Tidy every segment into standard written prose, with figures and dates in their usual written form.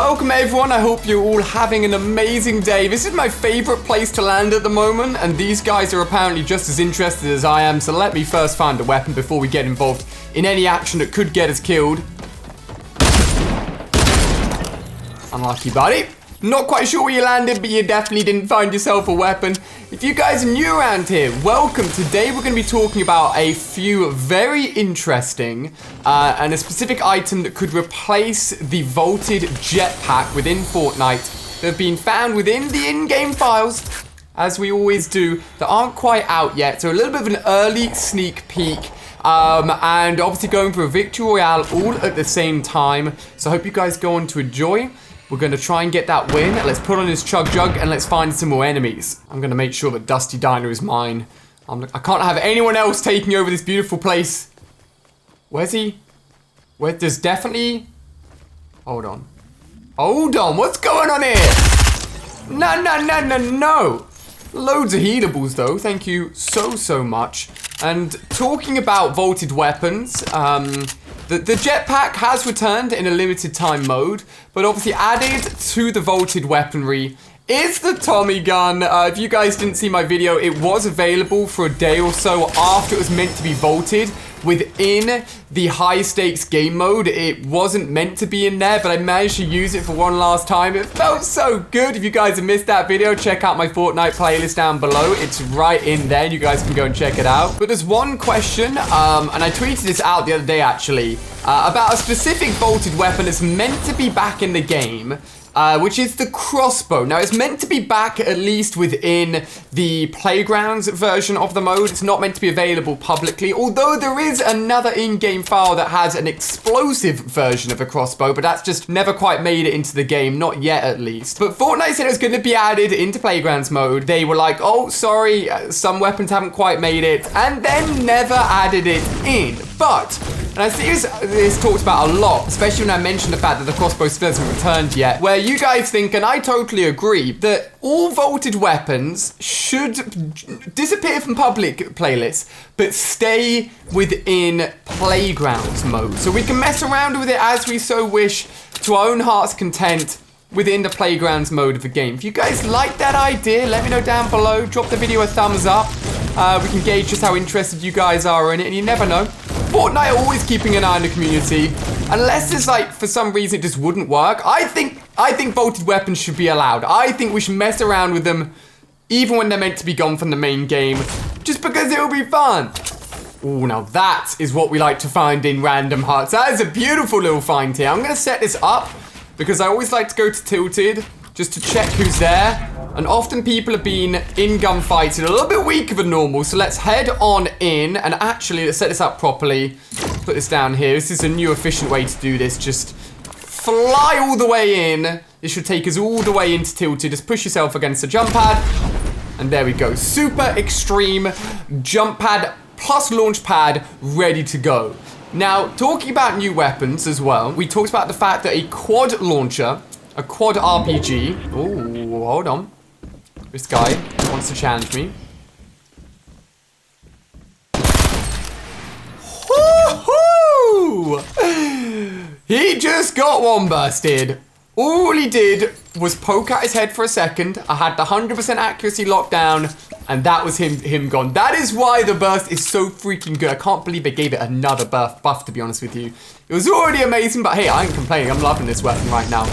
Welcome everyone, I hope you're all having an amazing day. This is my favorite place to land at the moment, and these guys are apparently just as interested as I am, so let me first find a weapon before we get involved in any action that could get us killed. Unlucky, buddy. Not quite sure where you landed, but you definitely didn't find yourself a weapon. If you guys are new around here, welcome. Today we're going to be talking about a few very interesting and a specific item that could replace the vaulted jetpack within Fortnite that have been found within the in-game files, as we always do, that aren't quite out yet. So a little bit of an early sneak peek. And obviously going for a victory royale all at the same time. So I hope you guys go on to enjoy. We're going to try and get that win. Let's put on his chug jug and let's find some more enemies. I'm going to make sure that Dusty Diner is mine. I can't have anyone else taking over this beautiful place. Where's he? There's definitely... Hold on. Hold on, what's going on here? No. Loads of healables though, thank you so much. And talking about vaulted weapons, the jetpack has returned in a limited time mode, but obviously added to the vaulted weaponry is the Tommy gun. If you guys didn't see my video, it was available for a day or so after it was meant to be vaulted within the high stakes game mode. It wasn't meant to be in there, but I managed to use it for one last time. It felt so good. If you guys have missed that video, check out my Fortnite playlist down below. It's right in there. You guys can go and check it out. But there's one question, and I tweeted this out the other day actually, about a specific vaulted weapon that's meant to be back in the game. Which is the crossbow. Now, it's meant to be back at least within the Playgrounds version of the mode. It's not meant to be available publicly, although there is another in-game file that has an explosive version of a crossbow, but that's just never quite made it into the game, not yet at least. But Fortnite said it was going to be added into Playgrounds mode. They were like, oh, sorry, some weapons haven't quite made it, and then never added it in. But... and I see this talked about a lot, especially when I mentioned the fact that the crossbow still hasn't returned yet, where you guys think, and I totally agree, that all vaulted weapons should disappear from public playlists, but stay within Playgrounds mode. So we can mess around with it as we so wish, to our own heart's content, within the Playgrounds mode of the game. If you guys like that idea, let me know down below. Drop the video a thumbs up. We can gauge just how interested you guys are in it, and you never know. Fortnite are always keeping an eye on the community. Unless there's like, for some reason it just wouldn't work. I think vaulted weapons should be allowed. I think we should mess around with them even when they're meant to be gone from the main game, just because it'll be fun. Oh, now that is what we like to find in random huts. That is a beautiful little find here. I'm going to set this up because I always like to go to Tilted just to check who's there. And often people have been in gunfights and a little bit weaker than normal. So let's head on in and actually let's set this up properly. Put this down here. This is a new efficient way to do this. Just fly all the way in. This should take us all the way into Tilted. Just push yourself against the jump pad. And there we go. Super extreme jump pad plus launch pad ready to go. Now, talking about new weapons as well, we talked about the fact that a quad launcher, a quad RPG. Oh, hold on. This guy wants to challenge me. Woohoo! He just got one bursted. All he did was poke at his head for a second. I had the 100% accuracy locked down, and that was him gone. That is why the burst is so freaking good. I can't believe they gave it another buff, to be honest with you. It was already amazing, but hey, I ain't complaining. I'm loving this weapon right now.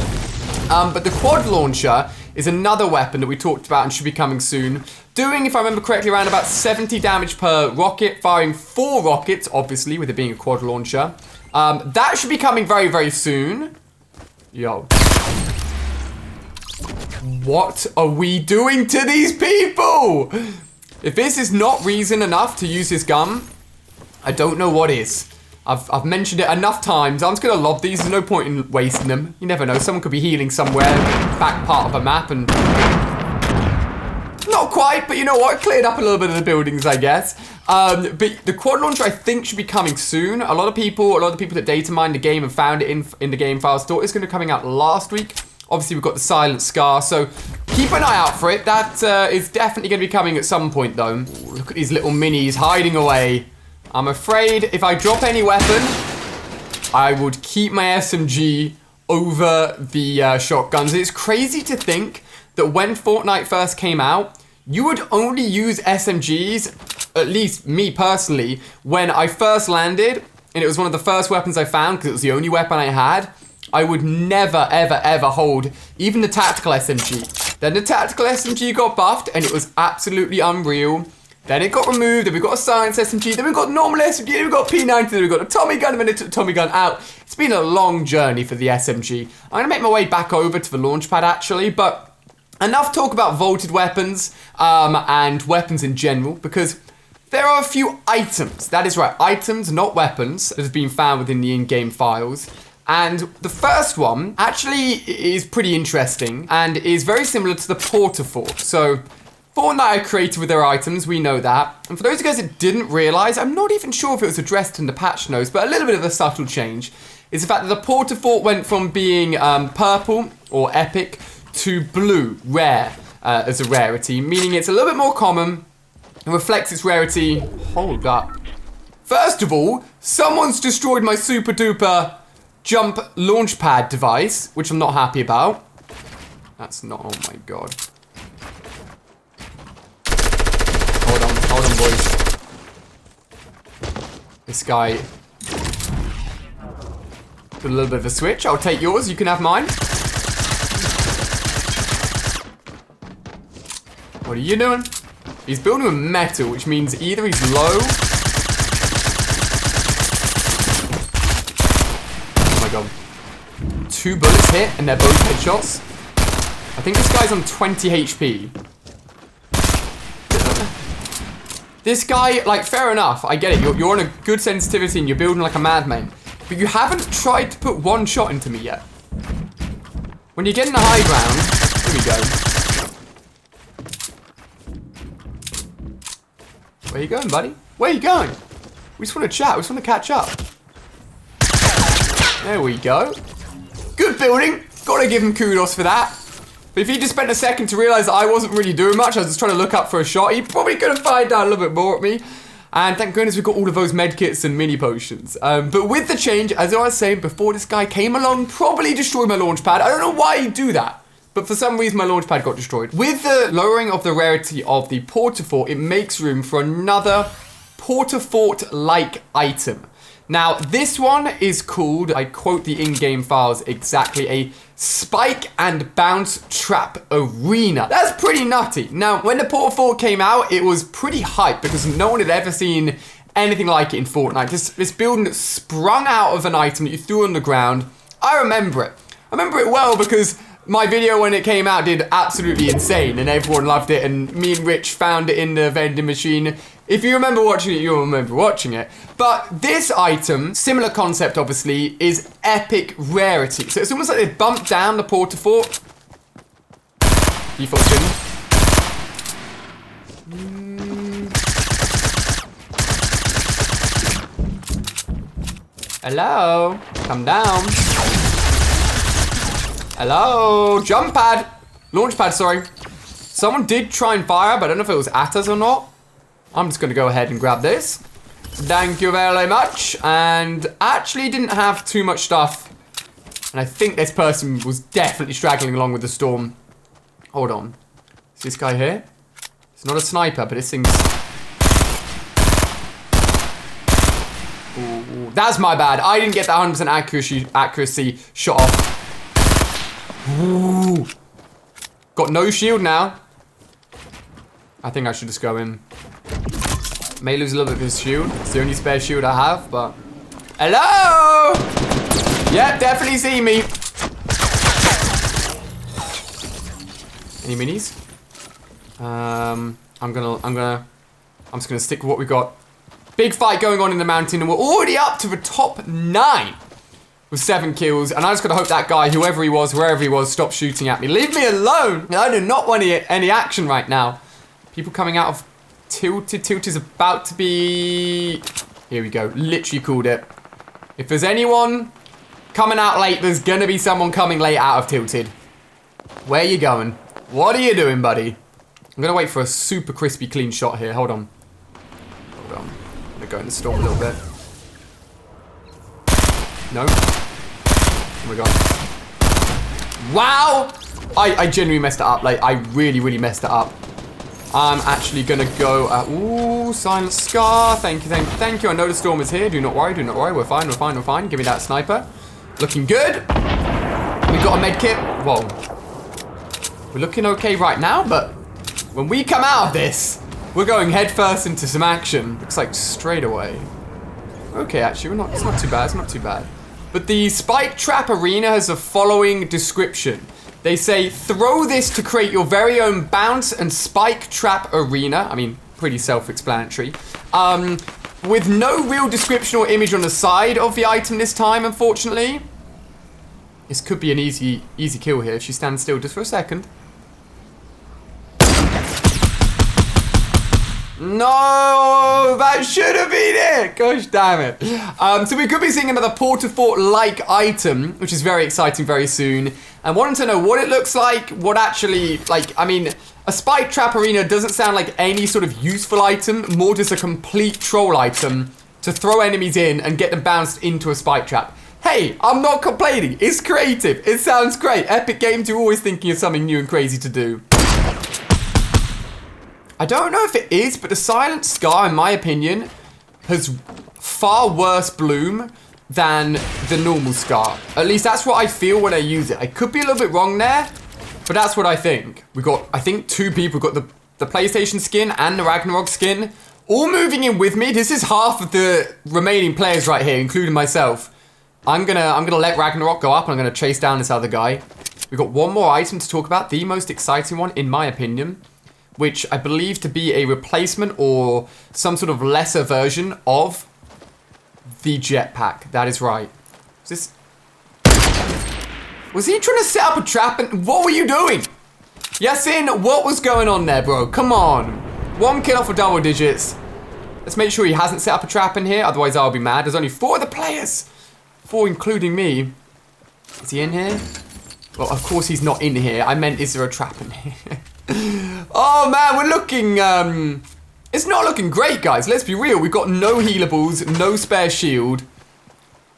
But the quad launcher is another weapon that we talked about and should be coming soon. Doing, if I remember correctly, around about 70 damage per rocket, firing 4 rockets, obviously, with it being a quad launcher. That should be coming very, very soon. Yo. What are we doing to these people? If this is not reason enough to use this gun, I don't know what is. I've mentioned it enough times. I'm just going to lob these. There's no point in wasting them. You never know. Someone could be healing somewhere, back part of a map, and... not quite, but you know what? Cleared up a little bit of the buildings, I guess. But the quad launcher, I think, should be coming soon. A lot of people that data mined the game and found it in the game files thought it was going to be coming out last week. Obviously, we've got the Silent Scar, so keep an eye out for it. That is definitely going to be coming at some point, though. Ooh, look at these little minis hiding away. I'm afraid if I drop any weapon, I would keep my SMG over the shotguns. It's crazy to think that when Fortnite first came out, you would only use SMGs, at least me personally, when I first landed, and it was one of the first weapons I found because it was the only weapon I had. I would never, ever, ever hold even the tactical SMG. Then the tactical SMG got buffed, and it was absolutely unreal. Then it got removed, then we got a science SMG, then we got normal SMG, then we got P90, then we got a Tommy gun, and then they took the Tommy gun out. It's been a long journey for the SMG. I'm gonna make my way back over to the launch pad actually, but enough talk about vaulted weapons and weapons in general, because there are a few items, that is right, items, not weapons, that have been found within the in-game files. And the first one actually is pretty interesting and is very similar to the Portafort. So Fortnite are creative with their items, we know that. And for those of you guys that didn't realize, I'm not even sure if it was addressed in the patch notes, but a little bit of a subtle change is the fact that the Portafort went from being purple or epic to blue, rare, as a rarity, meaning it's a little bit more common and reflects its rarity. Hold up. First of all, someone's destroyed my super duper jump launch pad device, which I'm not happy about. That's not, oh my god. Hold on, boys. This guy did a little bit of a switch. I'll take yours, you can have mine. What are you doing? He's building with metal, which means either he's low. Oh my god. 2 bullets hit, and they're both headshots. I think this guy's on 20 HP. This guy, like, fair enough, I get it. You're on a good sensitivity and you're building like a madman. But you haven't tried to put one shot into me yet. When you get in the high ground, here we go. Where you going, buddy? Where you going? We just want to chat, we just want to catch up. There we go. Good building. Gotta give him kudos for that. But if he just spent a second to realize that I wasn't really doing much, I was just trying to look up for a shot, he probably could have fired down a little bit more at me. And thank goodness we got all of those medkits and mini potions. But with the change, as I was saying before, this guy came along, probably destroyed my launch pad. I don't know why he'd do that, but for some reason my launch pad got destroyed. With the lowering of the rarity of the Portafort, it makes room for another Portafort-like item. Now, this one is called, I quote the in-game files exactly, a spike and bounce trap arena. That's pretty nutty. Now, when the Portafort came out, it was pretty hype because no one had ever seen anything like it in Fortnite. This building that sprung out of an item that you threw on the ground. I remember it. I remember it well because my video when it came out did absolutely insane and everyone loved it, and me and Rich found it in the vending machine. If you remember watching it, you'll remember watching it. But this item, similar concept obviously, is epic rarity. So it's almost like they bumped down the Portafort. Default spin. Hello? Come down. Hello? Jump pad. Launch pad, sorry. Someone did try and fire, but I don't know if it was at us or not. I'm just going to go ahead and grab this. Thank you very much. And actually didn't have too much stuff. And I think this person was definitely straggling along with the storm. Hold on. Is this guy here? It's not a sniper, but this thing's... Ooh, that's my bad. I didn't get that 100% accuracy shot off. Ooh. Got no shield now. I think I should just go in. May lose a little bit of his shield. It's the only spare shield I have, but... Hello! Yep, definitely see me. Any minis? I'm just gonna stick with what we got. Big fight going on in the mountain, and we're already up to the top 9 with 7 kills. And I just gotta hope that guy, whoever he was, wherever he was, stopped shooting at me. Leave me alone! I do not want any action right now. People coming out of Tilted. Tilted is about to be... Here we go. Literally called it. If there's anyone coming out late, there's gonna be someone coming late out of Tilted. Where you going? What are you doing, buddy? I'm gonna wait for a super crispy clean shot here. Hold on. Hold on. I'm gonna go in the storm a little bit. No. Oh my god. Wow! I genuinely messed it up. Like, I really, really messed it up. I'm actually gonna go, ooh, Silent Scar. Thank you, thank you, thank you. I know the storm is here. Do not worry, do not worry. We're fine, we're fine, we're fine. Give me that sniper. Looking good. We got a med kit. Whoa. We're looking okay right now, but when we come out of this, we're going headfirst into some action. Looks like straight away. Okay, actually, it's not too bad, it's not too bad. But the Spike Trap Arena has the following description. They say, throw this to create your very own bounce and spike trap arena. I mean, pretty self-explanatory. With no real description or image on the side of the item this time, unfortunately. This could be an easy kill here if she stands still just for a second. No, that should have been it. Gosh damn it. So we could be seeing another Port-a-Fort-like item, which is very exciting very soon. And wanted to know what it looks like, what actually, like, I mean, a Spike Trap Arena doesn't sound like any sort of useful item, more just a complete troll item to throw enemies in and get them bounced into a Spike Trap. Hey, I'm not complaining. It's creative. It sounds great. Epic Games are always thinking of something new and crazy to do. I don't know if it is, but the Silent Scar, in my opinion, has far worse bloom than the normal Scar. At least that's what I feel when I use it. I could be a little bit wrong there, but that's what I think. We got, I think, 2 people got the PlayStation skin and the Ragnarok skin, all moving in with me. This is half of the remaining players right here, including myself. I'm gonna let Ragnarok go up, and I'm gonna chase down this other guy. We've got one more item to talk about, the most exciting one, in my opinion, which I believe to be a replacement or some sort of lesser version of the jetpack. That is right. Is this... Was he trying to set up a trap? And what were you doing? Yasin, what was going on there, bro? Come on. 1 kill off of double digits. Let's make sure he hasn't set up a trap in here. Otherwise, I'll be mad. There's only 4 other players. 4 including me. Is he in here? Well, of course he's not in here. I meant, is there a trap in here? Oh, man, we're looking... It's not looking great, guys. Let's be real. We've got no healables, no spare shield.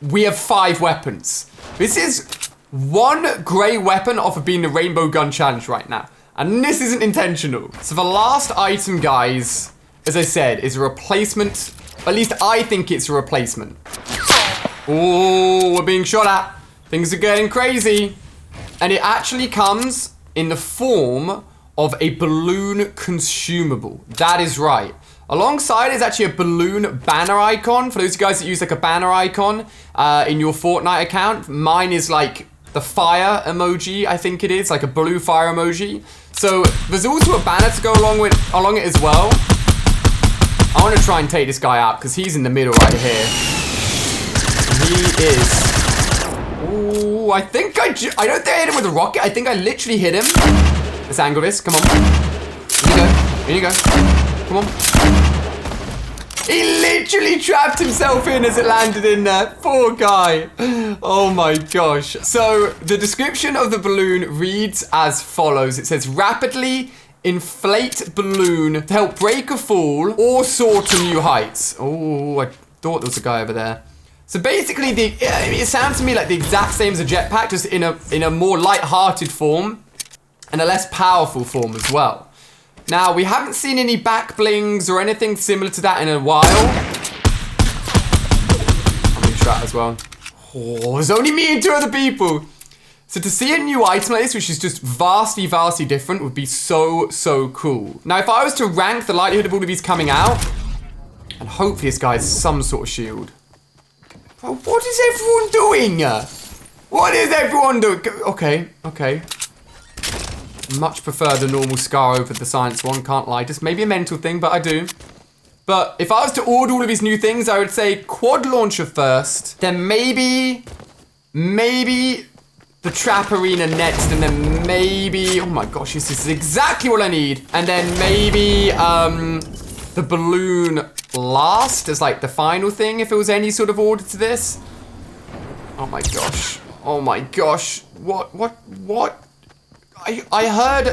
We have 5 weapons. This is 1 grey weapon off of being the Rainbow Gun Challenge right now. And this isn't intentional. So the last item, guys, as I said, is a replacement. At least I think it's a replacement. Oh, we're being shot at. Things are getting crazy. And it actually comes in the form of a balloon consumable. That is right. Alongside is actually a balloon banner icon. For those of you guys that use like a banner icon in your Fortnite account, mine is like the fire emoji, I think it is, like a blue fire emoji. So there's also a banner to go along it as well. I want to try and take this guy out because he's in the middle right here. He is. Ooh, I think I don't think I hit him with a rocket. I think I literally hit him. Let's angle this. Come on. Here you go. Here you go. Come on. He literally trapped himself in as it landed in there. Poor guy. Oh my gosh. So the description of the balloon reads as follows. It says, rapidly inflate balloon to help break a fall or soar to new heights. Oh, I thought there was a guy over there. So basically, it sounds to me like the exact same as a jetpack, just in a more light-hearted form and a less powerful form as well. Now, we haven't seen any back blings or anything similar to that in a while. I'm being shot as well. Oh, there's only me and 2 other people. So to see a new item like this, which is just vastly, vastly different, would be so, so cool. Now, if I was to rank the likelihood of all of these coming out, and hopefully this guy has some sort of shield. Bro, what is everyone doing? What is everyone doing? Okay, okay. Much prefer the normal Scar over the science one, can't lie. Just maybe a mental thing, but I do. But if I was to order all of these new things, I would say quad launcher first, then maybe the trap arena next, and then maybe, oh my gosh, this is exactly what I need. And then maybe the balloon last as like the final thing, if it was any sort of order to this. Oh my gosh. Oh my gosh. What? I heard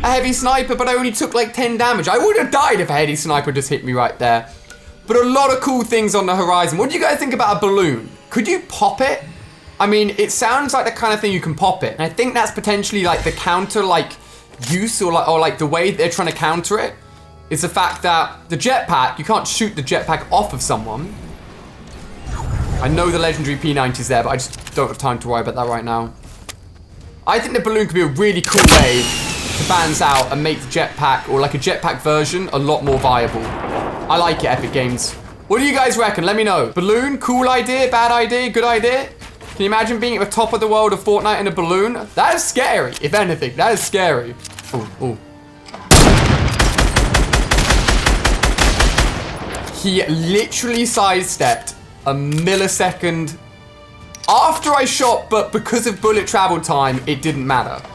a heavy sniper, but I only took like 10 damage. I would have died if a heavy sniper just hit me right there. But a lot of cool things on the horizon. What do you guys think about a balloon? Could you pop it I mean, it sounds like the kind of thing you can pop it. And I think that's potentially like the counter, like, use or like the way they're trying to counter it is the fact that the jetpack, you can't shoot the jetpack off of someone. I know the legendary P90's there, but I just don't have time to worry about that right now. I think the balloon could be a really cool way to balance out and make the jetpack, or like a jetpack version, a lot more viable. I like it, Epic Games. What do you guys reckon? Let me know. Balloon, cool idea, bad idea, good idea? Can you imagine being at the top of the world of Fortnite in a balloon? That is scary, if anything. That is scary. Oh. He literally sidestepped a millisecond after I shot, but because of bullet travel time, it didn't matter.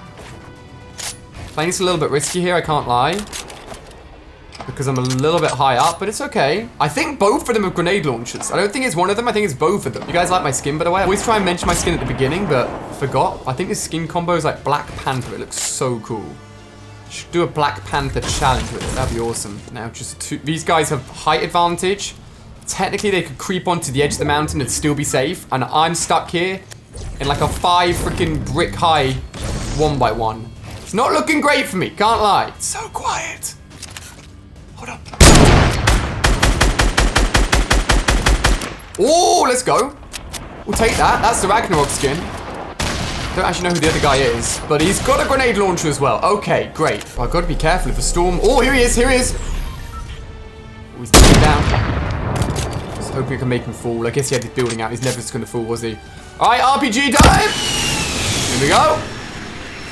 Playing this a little bit risky here, I can't lie. Because I'm a little bit high up, but it's okay. I think both of them have grenade launchers. I don't think it's one of them, I think it's both of them. You guys like my skin, by the way? I always try and mention my skin at the beginning, but forgot. I think this skin combo is like Black Panther. It looks so cool. Should do a Black Panther challenge with it. That'd be awesome. Now, just two. These guys have height advantage. Technically, they could creep onto the edge of the mountain and still be safe. And I'm stuck here in like a 5 freaking brick high 1x1. It's not looking great for me, can't lie. It's so quiet. Hold up. Oh, let's go. We'll take that. That's the Ragnarok skin. Don't actually know who the other guy is, but he's got a grenade launcher as well. Okay, great. Well, I've got to be careful of the storm. Oh, here he is. Here he is. Oh, he's digging down. Just hoping I can make him fall. I guess he had his building out. He's never just going to fall, was he? All right, RPG time. Here we go.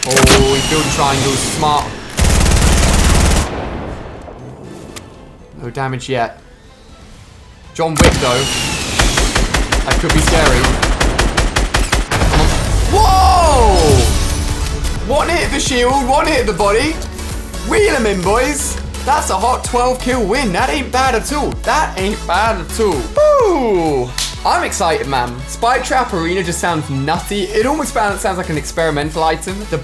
Oh, he's building triangles. Smart. No damage yet. John Wick, though. That could be scary. Whoa! One hit the shield, one hit the body. Wheel him in, boys. That's a hot 12 kill win. That ain't bad at all. That ain't bad at all. Woo! I'm excited, man. Spike Trap Arena just sounds nutty. It almost sounds like an experimental item. The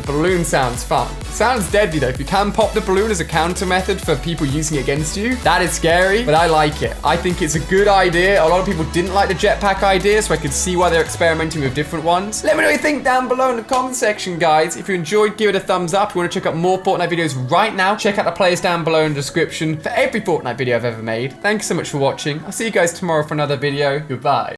balloon sounds fun. Sounds deadly though. If you can pop the balloon as a counter method for people using it against you, that is scary, but I like it. I think it's a good idea. A lot of people didn't like the jetpack idea, so I could see why they're experimenting with different ones. Let me know what you think down below in the comment section, guys. If you enjoyed, give it a thumbs up. If you want to check out more Fortnite videos right now, check out the playlist down below in the description for every Fortnite video I've ever made. Thank you so much for watching. I'll see you guys tomorrow for another video. Goodbye.